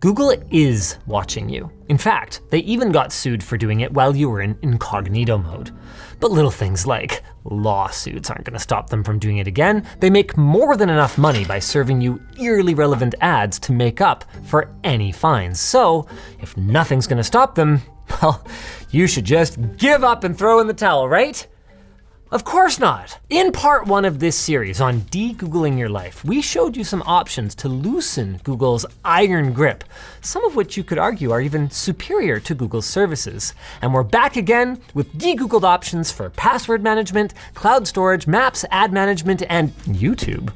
Google is watching you. In fact, they even got sued for doing it while you were in incognito mode. But little things like lawsuits aren't gonna stop them from doing it again. They make more than enough money by serving you eerily relevant ads to make up for any fines. So if nothing's gonna stop them, well, you should just give up and throw in the towel, right? Of course not. In part 1 of this series on de-Googling your life, we showed you some options to loosen Google's iron grip, some of which you could argue are even superior to Google's services. And we're back again with de-Googled options for password management, cloud storage, maps, ad management, and YouTube.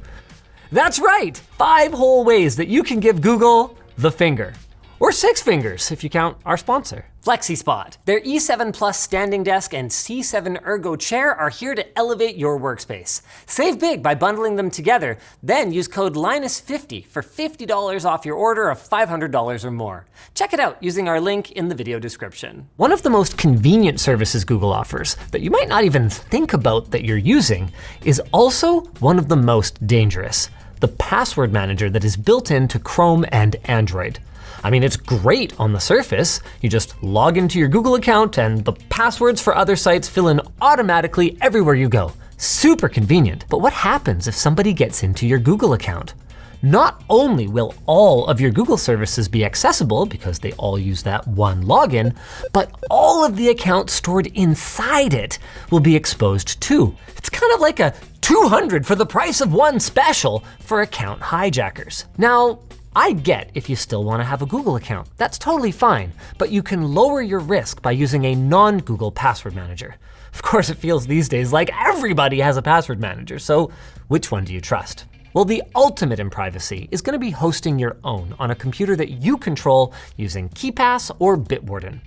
That's right, 5 whole ways that you can give Google the finger. Or 6 fingers if you count our sponsor. FlexiSpot. Their E7 Plus standing desk and C7 Ergo chair are here to elevate your workspace. Save big by bundling them together, then use code Linus50 for $50 off your order of $500 or more. Check it out using our link in the video description. One of the most convenient services Google offers that you might not even think about that you're using is also one of the most dangerous: the password manager that is built into Chrome and Android. I mean, it's great on the surface. You just log into your Google account and the passwords for other sites fill in automatically everywhere you go. Super convenient. But what happens if somebody gets into your Google account? Not only will all of your Google services be accessible because they all use that one login, but all of the accounts stored inside it will be exposed too. It's kind of like a 200 for the price of one special for account hijackers. Now, I get if you still want to have a Google account. That's totally fine, but you can lower your risk by using a non-Google password manager. Of course, it feels these days like everybody has a password manager, so which one do you trust? Well, the ultimate in privacy is going to be hosting your own on a computer that you control using KeePass or Bitwarden.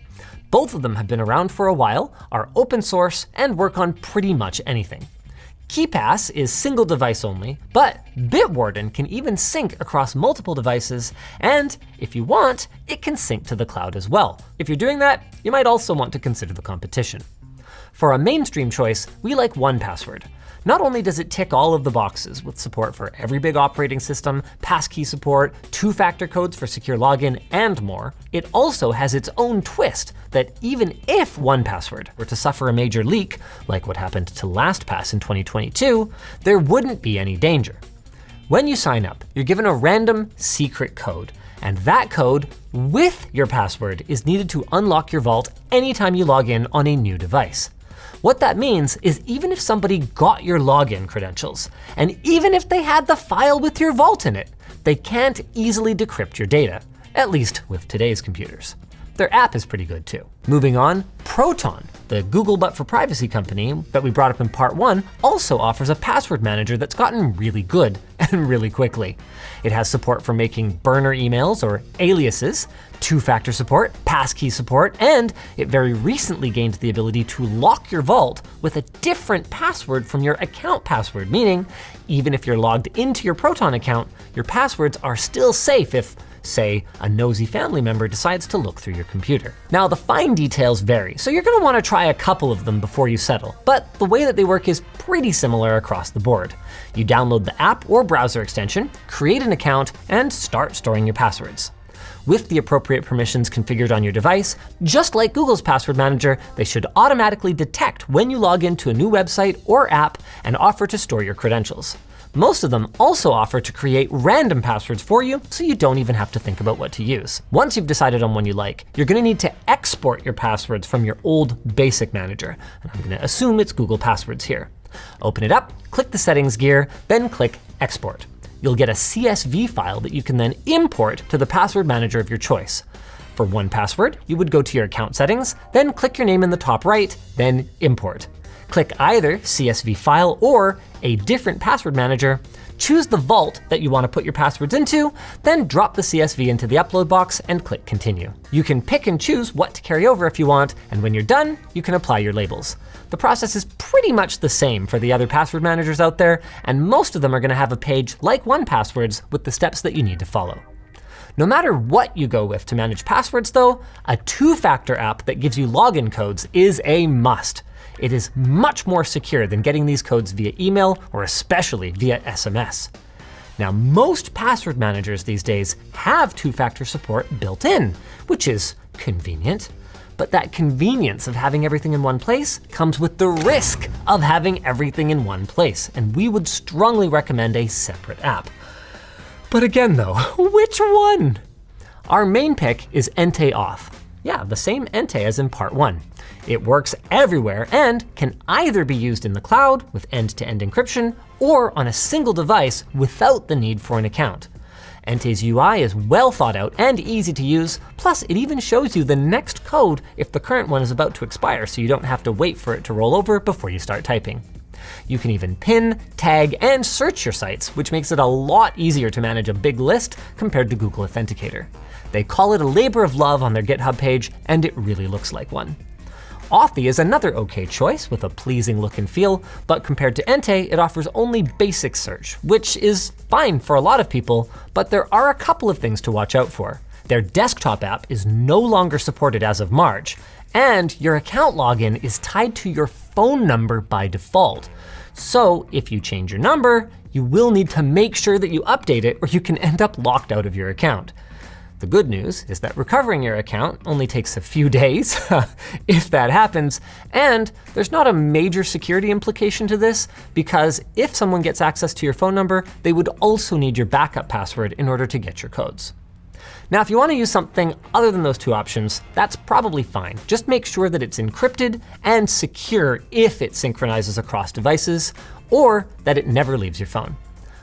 Both of them have been around for a while, are open source, and work on pretty much anything. KeePass is single device only, but Bitwarden can even sync across multiple devices, and if you want, it can sync to the cloud as well. If you're doing that, you might also want to consider the competition. For a mainstream choice, we like 1Password. Not only does it tick all of the boxes with support for every big operating system, passkey support, 2-factor codes for secure login, and more, it also has its own twist that even if 1Password were to suffer a major leak, like what happened to LastPass in 2022, there wouldn't be any danger. When you sign up, you're given a random secret code, and that code with your password is needed to unlock your vault anytime you log in on a new device. What that means is even if somebody got your login credentials, and even if they had the file with your vault in it, they can't easily decrypt your data, at least with today's computers. Their app is pretty good too. Moving on, Proton, the Google but for privacy company that we brought up in part 1, also offers a password manager that's gotten really good and really quickly. It has support for making burner emails or aliases, 2-factor support, passkey support, and it very recently gained the ability to lock your vault with a different password from your account password, meaning even if you're logged into your Proton account, your passwords are still safe if, say, a nosy family member decides to look through your computer. Now, the fine details vary, so you're gonna wanna try a couple of them before you settle, but the way that they work is pretty similar across the board. You download the app or browser extension, create an account, and start storing your passwords. With the appropriate permissions configured on your device, just like Google's password manager, they should automatically detect when you log into a new website or app and offer to store your credentials. Most of them also offer to create random passwords for you, so you don't even have to think about what to use. Once you've decided on one you like, you're gonna need to export your passwords from your old basic manager, and I'm gonna assume it's Google Passwords here. Open it up, click the settings gear, then click Export. You'll get a CSV file that you can then import to the password manager of your choice. For 1Password, you would go to your account settings, then click your name in the top right, then Import. Click either CSV file or a different password manager, choose the vault that you want to put your passwords into, then drop the CSV into the upload box and click Continue. You can pick and choose what to carry over if you want, and when you're done, you can apply your labels. The process is pretty much the same for the other password managers out there, and most of them are gonna have a page like 1Password's with the steps that you need to follow. No matter what you go with to manage passwords though, a 2-factor app that gives you login codes is a must. It is much more secure than getting these codes via email or especially via SMS. Now, most password managers these days have two-factor support built in, which is convenient. But that convenience of having everything in one place comes with the risk of having everything in one place, and we would strongly recommend a separate app. But again though, which one? Our main pick is Ente Auth. Yeah, the same Ente as in part 1. It works everywhere and can either be used in the cloud with end-to-end encryption or on a single device without the need for an account. Ente's UI is well thought out and easy to use, plus it even shows you the next code if the current one is about to expire, so you don't have to wait for it to roll over before you start typing. You can even pin, tag, and search your sites, which makes it a lot easier to manage a big list compared to Google Authenticator. They call it a labor of love on their GitHub page, and it really looks like one. Authy is another okay choice with a pleasing look and feel, but compared to Ente, it offers only basic search, which is fine for a lot of people, but there are a couple of things to watch out for. Their desktop app is no longer supported as of March, and your account login is tied to your phone number by default. So if you change your number, you will need to make sure that you update it or you can end up locked out of your account. The good news is that recovering your account only takes a few days, if that happens, and there's not a major security implication to this, because if someone gets access to your phone number, they would also need your backup password in order to get your codes. Now, if you want to use something other than those two options, that's probably fine. Just make sure that it's encrypted and secure if it synchronizes across devices, or that it never leaves your phone.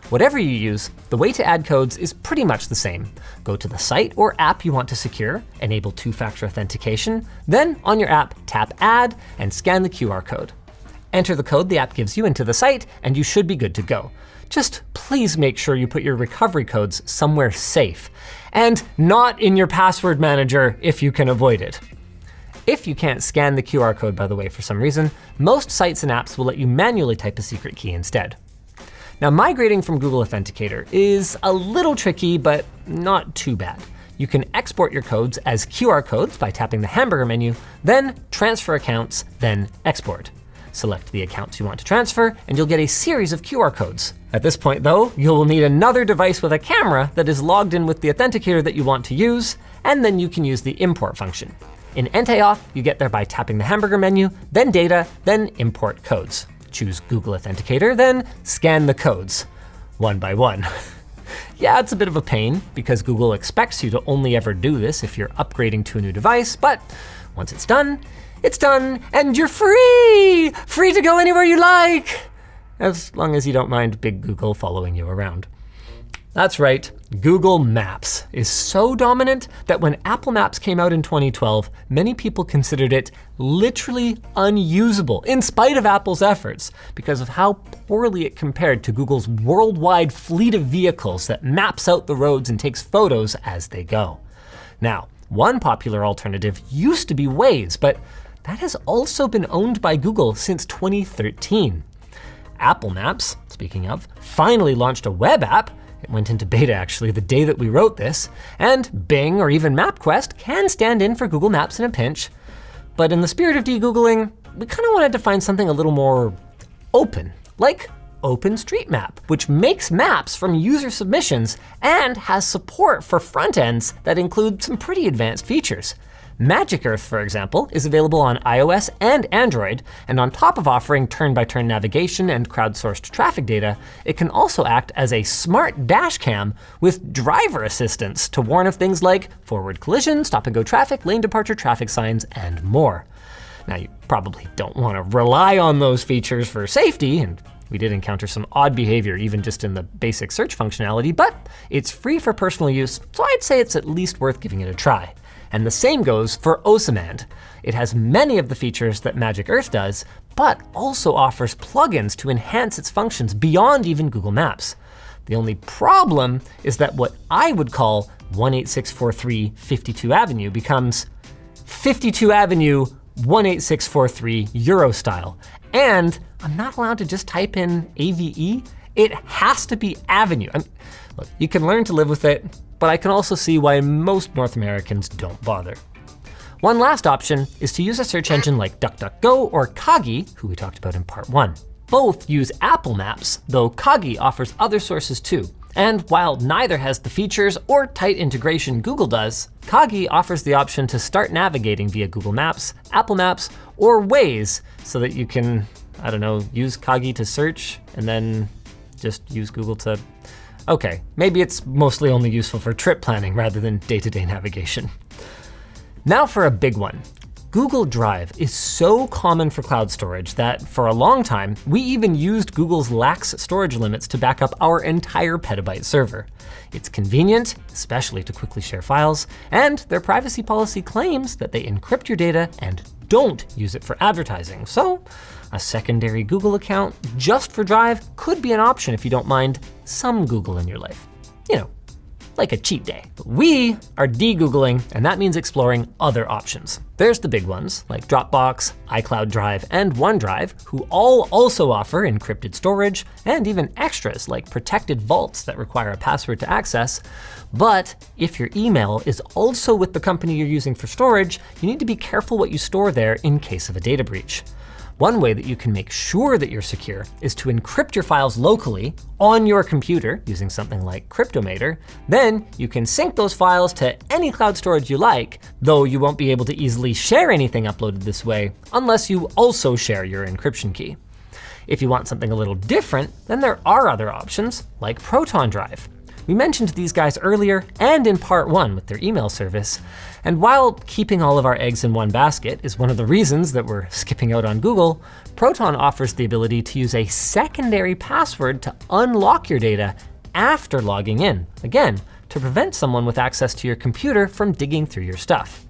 Whatever you use, the way to add codes is pretty much the same. Go to the site or app you want to secure, enable two-factor authentication, then on your app, tap Add and scan the QR code. Enter the code the app gives you into the site, and you should be good to go. Just please make sure you put your recovery codes somewhere safe, and not in your password manager if you can avoid it. If you can't scan the QR code, by the way, for some reason, most sites and apps will let you manually type a secret key instead. Now, migrating from Google Authenticator is a little tricky, but not too bad. You can export your codes as QR codes by tapping the hamburger menu, then transfer accounts, then export. Select the accounts you want to transfer, and you'll get a series of QR codes. At this point though, you'll need another device with a camera that is logged in with the authenticator that you want to use, and then you can use the import function. In Ente Auth, you get there by tapping the hamburger menu, then data, then import codes. Choose Google Authenticator, then scan the codes, one by one. Yeah, it's a bit of a pain because Google expects you to only ever do this if you're upgrading to a new device, but once it's done, and you're free! Free to go anywhere you like! As long as you don't mind Big Google following you around. That's right, Google Maps is so dominant that when Apple Maps came out in 2012, many people considered it literally unusable, in spite of Apple's efforts, because of how poorly it compared to Google's worldwide fleet of vehicles that maps out the roads and takes photos as they go. Now, one popular alternative used to be Waze, but that has also been owned by Google since 2013. Apple Maps, speaking of, finally launched a web app. It went into beta actually the day that we wrote this, and Bing or even MapQuest can stand in for Google Maps in a pinch. But in the spirit of de-Googling, we kind of wanted to find something a little more open, like OpenStreetMap, which makes maps from user submissions and has support for front ends that include some pretty advanced features. Magic Earth, for example, is available on iOS and Android, and on top of offering turn-by-turn navigation and crowdsourced traffic data, it can also act as a smart dash cam with driver assistance to warn of things like forward collision, stop-and-go traffic, lane departure traffic signs, and more. Now, you probably don't want to rely on those features for safety, and we did encounter some odd behavior even just in the basic search functionality, but it's free for personal use, so I'd say it's at least worth giving it a try. And the same goes for Osamand. It has many of the features that Magic Earth does, but also offers plugins to enhance its functions beyond even Google Maps. The only problem is that what I would call 18643 52 Avenue becomes 52 Avenue 18643 Euro style. And I'm not allowed to just type in AVE. It has to be Avenue. Look, you can learn to live with it, but I can also see why most North Americans don't bother. One last option is to use a search engine like DuckDuckGo or Kagi, who we talked about in part 1. Both use Apple Maps, though Kagi offers other sources too. And while neither has the features or tight integration Google does, Kagi offers the option to start navigating via Google Maps, Apple Maps, or Waze so that you can, I don't know, use Kagi to search and then just use Google to, okay, maybe it's mostly only useful for trip planning rather than day-to-day navigation. Now for a big one. Google Drive is so common for cloud storage that for a long time, we even used Google's lax storage limits to back up our entire petabyte server. It's convenient, especially to quickly share files, and their privacy policy claims that they encrypt your data and don't use it for advertising. So a secondary Google account just for Drive could be an option if you don't mind some Google in your life. You know, like a cheat day. But we are de-Googling, and that means exploring other options. There's the big ones, like Dropbox, iCloud Drive, and OneDrive, who all also offer encrypted storage, and even extras like protected vaults that require a password to access. But if your email is also with the company you're using for storage, you need to be careful what you store there in case of a data breach. One way that you can make sure that you're secure is to encrypt your files locally on your computer using something like Cryptomator. Then you can sync those files to any cloud storage you like, though you won't be able to easily share anything uploaded this way unless you also share your encryption key. If you want something a little different, then there are other options like Proton Drive. We mentioned these guys earlier and in part 1 with their email service. And while keeping all of our eggs in one basket is one of the reasons that we're skipping out on Google, Proton offers the ability to use a secondary password to unlock your data after logging in, again, to prevent someone with access to your computer from digging through your stuff.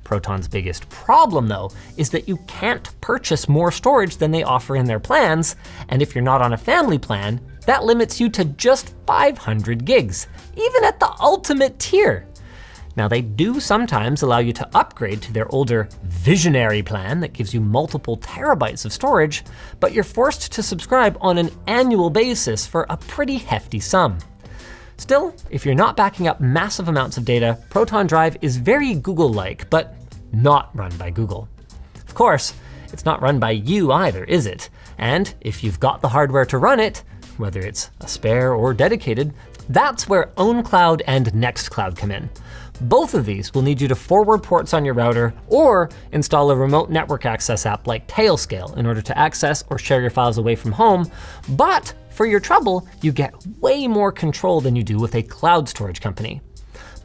Proton's biggest problem, though, is that you can't purchase more storage than they offer in their plans, and if you're not on a family plan, that limits you to just 500 gigs, even at the ultimate tier. Now, they do sometimes allow you to upgrade to their older Visionary plan that gives you multiple terabytes of storage, but you're forced to subscribe on an annual basis for a pretty hefty sum. Still, if you're not backing up massive amounts of data, Proton Drive is very Google-like, but not run by Google. Of course, it's not run by you either, is it? And if you've got the hardware to run it, whether it's a spare or dedicated, that's where OwnCloud and Nextcloud come in. Both of these will need you to forward ports on your router or install a remote network access app like Tailscale in order to access or share your files away from home. But for your trouble, you get way more control than you do with a cloud storage company.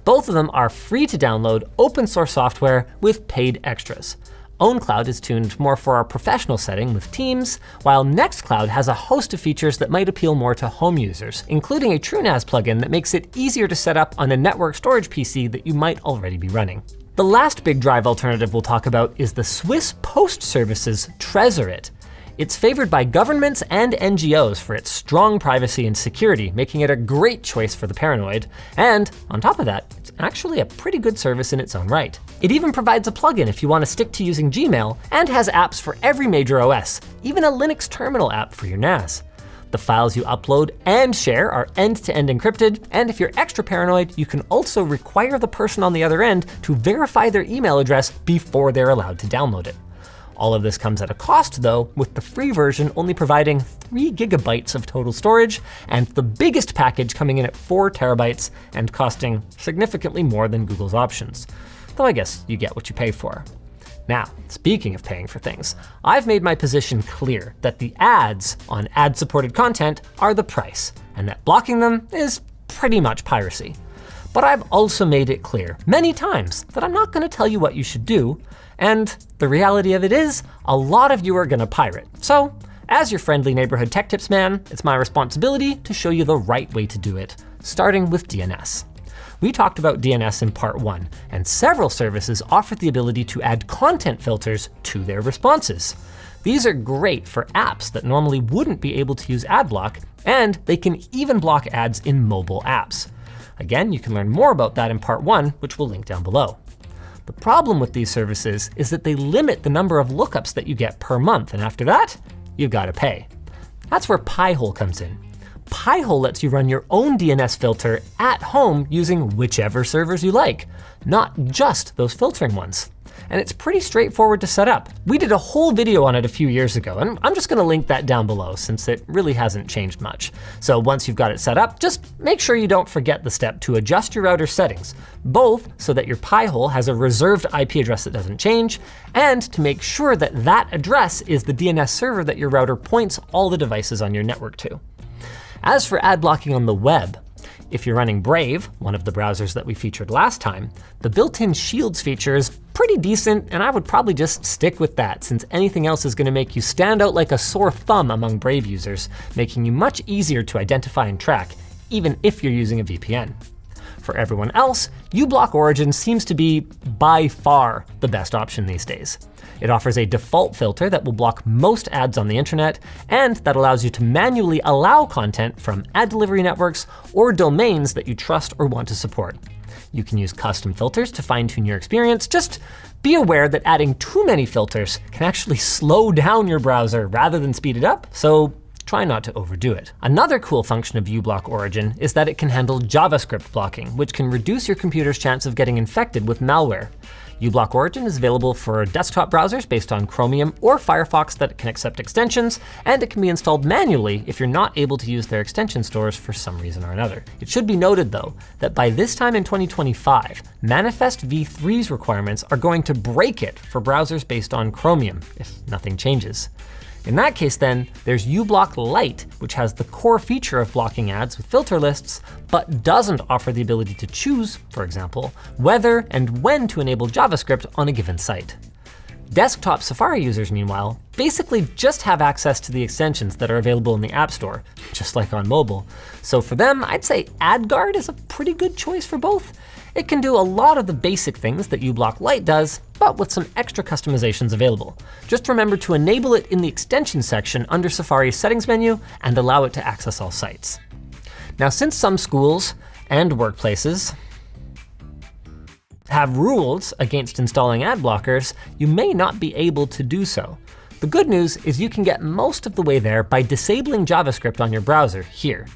Both of them are free to download open source software with paid extras. OwnCloud is tuned more for our professional setting with Teams, while Nextcloud has a host of features that might appeal more to home users, including a TrueNAS plugin that makes it easier to set up on a network storage PC that you might already be running. The last big drive alternative we'll talk about is the Swiss Post Service's Tresorit. It's favored by governments and NGOs for its strong privacy and security, making it a great choice for the paranoid. And on top of that, it's actually a pretty good service in its own right. It even provides a plugin if you want to stick to using Gmail, and has apps for every major OS, even a Linux terminal app for your NAS. The files you upload and share are end-to-end encrypted, and if you're extra paranoid, you can also require the person on the other end to verify their email address before they're allowed to download it. All of this comes at a cost though, with the free version only providing 3 gigabytes of total storage, and the biggest package coming in at 4 terabytes and costing significantly more than Google's options. Though I guess you get what you pay for. Now, speaking of paying for things, I've made my position clear that the ads on ad-supported content are the price, and that blocking them is pretty much piracy. But I've also made it clear many times that I'm not gonna tell you what you should do, and the reality of it is, a lot of you are gonna pirate. So, as your friendly neighborhood tech tips man, it's my responsibility to show you the right way to do it, starting with DNS. We talked about DNS in part 1, and several services offer the ability to add content filters to their responses. These are great for apps that normally wouldn't be able to use ad block, and they can even block ads in mobile apps. Again, you can learn more about that in part 1, which we'll link down below. The problem with these services is that they limit the number of lookups that you get per month, and after that, you've got to pay. That's where Pi-hole comes in. Pi-hole lets you run your own DNS filter at home using whichever servers you like. not just those filtering ones. And it's pretty straightforward to set up. We did a whole video on it a few years ago, and I'm just gonna link that down below since it really hasn't changed much. So once you've got it set up, just make sure you don't forget the step to adjust your router settings, both so that your Pi-hole has a reserved IP address that doesn't change, and to make sure that that address is the DNS server that your router points all the devices on your network to. As for ad blocking on the web, if you're running Brave, one of the browsers that we featured last time, the built-in Shields feature is pretty decent, and I would probably just stick with that since anything else is going to make you stand out like a sore thumb among Brave users, making you much easier to identify and track, even if you're using a VPN. For everyone else, uBlock Origin seems to be by far the best option these days. It offers a default filter that will block most ads on the internet, and that allows you to manually allow content from ad delivery networks or domains that you trust or want to support. You can use custom filters to fine-tune your experience. Just be aware that adding too many filters can actually slow down your browser rather than speed it up, so try not to overdo it. Another cool function of uBlock Origin is that it can handle JavaScript blocking, which can reduce your computer's chance of getting infected with malware. uBlock Origin is available for desktop browsers based on Chromium or Firefox that can accept extensions, and it can be installed manually if you're not able to use their extension stores for some reason or another. It should be noted, though, that by this time in 2025, Manifest v3's requirements are going to break it for browsers based on Chromium, if nothing changes. In that case then, there's uBlock Lite, which has the core feature of blocking ads with filter lists, but doesn't offer the ability to choose, for example, whether and when to enable JavaScript on a given site. Desktop Safari users, meanwhile, basically just have access to the extensions that are available in the App Store, just like on mobile. So for them, I'd say AdGuard is a pretty good choice for both. It can do a lot of the basic things that uBlock Lite does, but with some extra customizations available. Just remember to enable it in the extension section under Safari's settings menu and allow it to access all sites. Now, since some schools and workplaces have rules against installing ad blockers, you may not be able to do so. The good news is you can get most of the way there by disabling JavaScript on your browser here.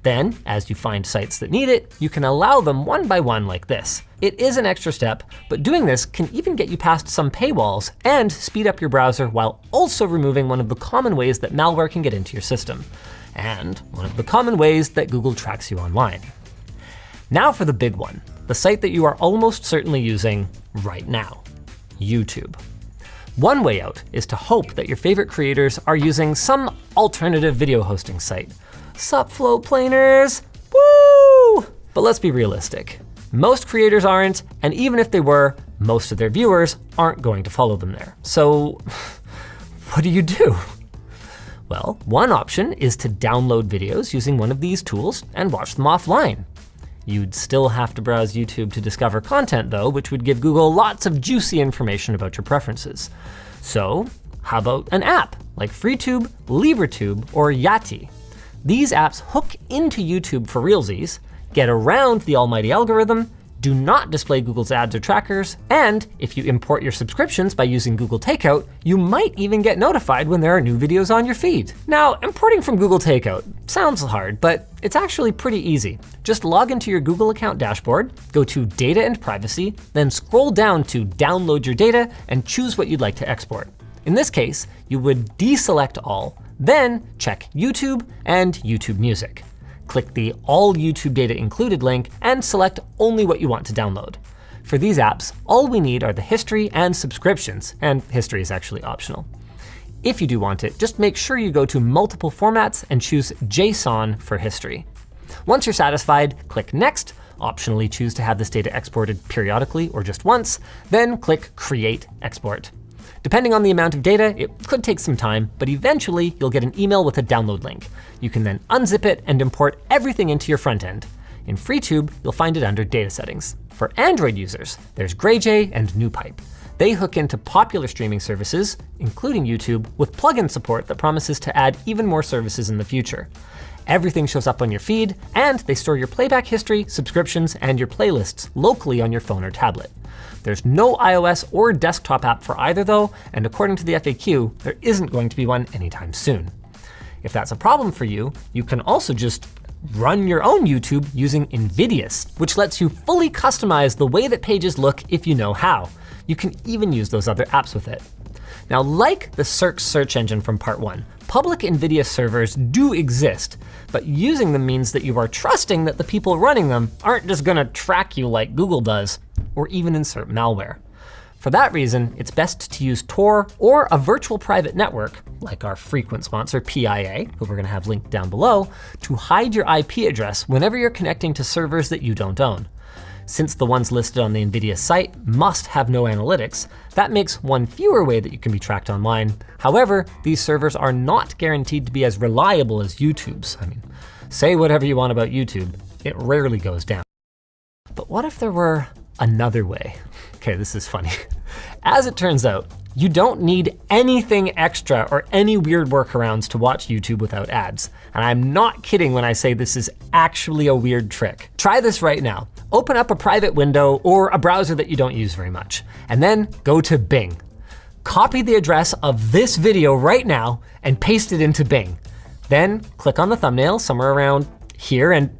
Then, as you find sites that need it, you can allow them one by one like this. It is an extra step, but doing this can even get you past some paywalls and speed up your browser while also removing one of the common ways that malware can get into your system, and one of the common ways that Google tracks you online. Now for the big one, the site that you are almost certainly using right now, YouTube. One way out is to hope that your favorite creators are using some alternative video hosting site. Sup, float planers, woo! But let's be realistic. Most creators aren't, and even if they were, most of their viewers aren't going to follow them there. So what do you do? Well, one option is to download videos using one of these tools and watch them offline. You'd still have to browse YouTube to discover content though, which would give Google lots of juicy information about your preferences. So how about an app like FreeTube, LibreTube, or Yati? These apps hook into YouTube for realsies, get around the almighty algorithm, do not display Google's ads or trackers, and if you import your subscriptions by using Google Takeout, you might even get notified when there are new videos on your feed. Now, importing from Google Takeout sounds hard, but it's actually pretty easy. Just log into your Google account dashboard, go to Data and Privacy, then scroll down to Download Your Data and choose what you'd like to export. In this case, you would deselect all, then check YouTube and YouTube Music. Click the All YouTube Data Included link and select only what you want to download. For these apps, all we need are the history and subscriptions, and history is actually optional. If you do want it, just make sure you go to multiple formats and choose JSON for history. Once you're satisfied, click Next, optionally choose to have this data exported periodically or just once, then click Create Export. Depending on the amount of data, it could take some time, but eventually you'll get an email with a download link. You can then unzip it and import everything into your front end. In FreeTube, you'll find it under Data Settings. For Android users, there's GrayJ and NewPipe. They hook into popular streaming services, including YouTube, with plugin support that promises to add even more services in the future. Everything shows up on your feed, and they store your playback history, subscriptions, and your playlists locally on your phone or tablet. There's no iOS or desktop app for either though, and according to the FAQ, there isn't going to be one anytime soon. If that's a problem for you, you can also just run your own YouTube using Invidious, which lets you fully customize the way that pages look if you know how. You can even use those other apps with it. Now, like the search engine from part 1, public Invidious servers do exist, but using them means that you are trusting that the people running them aren't just gonna track you like Google does, or even insert malware. For that reason, it's best to use Tor or a virtual private network, like our frequent sponsor PIA, who we're gonna have linked down below, to hide your IP address whenever you're connecting to servers that you don't own. Since the ones listed on the Invidious site must have no analytics, that makes one fewer way that you can be tracked online. However, these servers are not guaranteed to be as reliable as YouTube's. I mean, say whatever you want about YouTube, it rarely goes down. But what if there were another way? Okay, this is funny. As it turns out, you don't need anything extra or any weird workarounds to watch YouTube without ads. And I'm not kidding when I say this is actually a weird trick. Try this right now. Open up a private window or a browser that you don't use very much, and then go to Bing. Copy the address of this video right now and paste it into Bing. Then click on the thumbnail somewhere around here and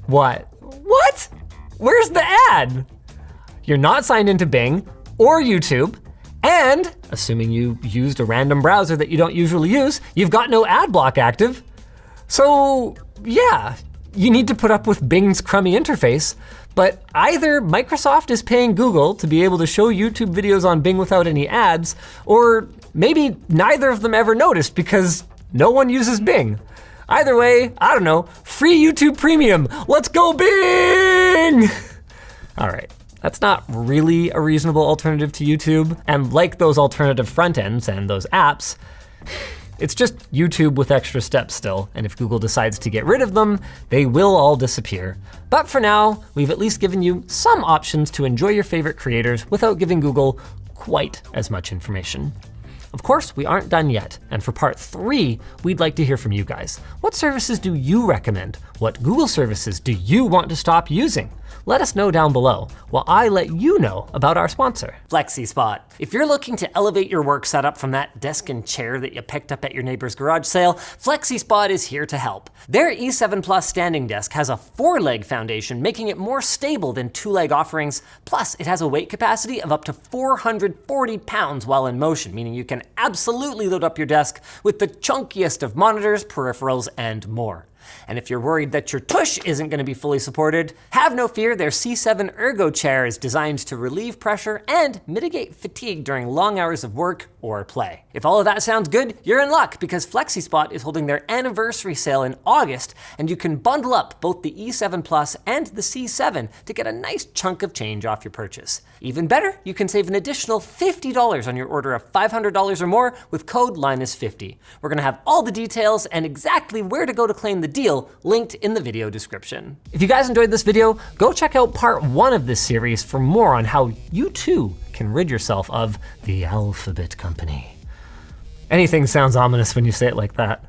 what? What? Where's the ad? You're not signed into Bing or YouTube, and assuming you used a random browser that you don't usually use, you've got no ad block active. So yeah, you need to put up with Bing's crummy interface, but either Microsoft is paying Google to be able to show YouTube videos on Bing without any ads, or maybe neither of them ever noticed because no one uses Bing. Either way, I don't know, free YouTube Premium, let's go Bing! All right. That's not really a reasonable alternative to YouTube. And like those alternative front ends and those apps, it's just YouTube with extra steps still. And if Google decides to get rid of them, they will all disappear. But for now, we've at least given you some options to enjoy your favorite creators without giving Google quite as much information. Of course, we aren't done yet. And for part 3, we'd like to hear from you guys. What services do you recommend? What Google services do you want to stop using? Let us know down below while I let you know about our sponsor, FlexiSpot. If you're looking to elevate your work setup from that desk and chair that you picked up at your neighbor's garage sale, FlexiSpot is here to help. Their E7 Plus standing desk has a 4-leg foundation, making it more stable than 2-leg offerings. Plus, it has a weight capacity of up to 440 pounds while in motion, meaning you can absolutely load up your desk with the chunkiest of monitors, peripherals, and more. And if you're worried that your tush isn't going to be fully supported, have no fear, their C7 Ergo chair is designed to relieve pressure and mitigate fatigue during long hours of work or play. If all of that sounds good, you're in luck because FlexiSpot is holding their anniversary sale in August, and you can bundle up both the E7 Plus and the C7 to get a nice chunk of change off your purchase. Even better, you can save an additional $50 on your order of $500 or more with code Linus50. We're going to have all the details and exactly where to go to claim the deal linked in the video description. If you guys enjoyed this video, go check out part 1 of this series for more on how you too can rid yourself of the Alphabet Company. Anything sounds ominous when you say it like that.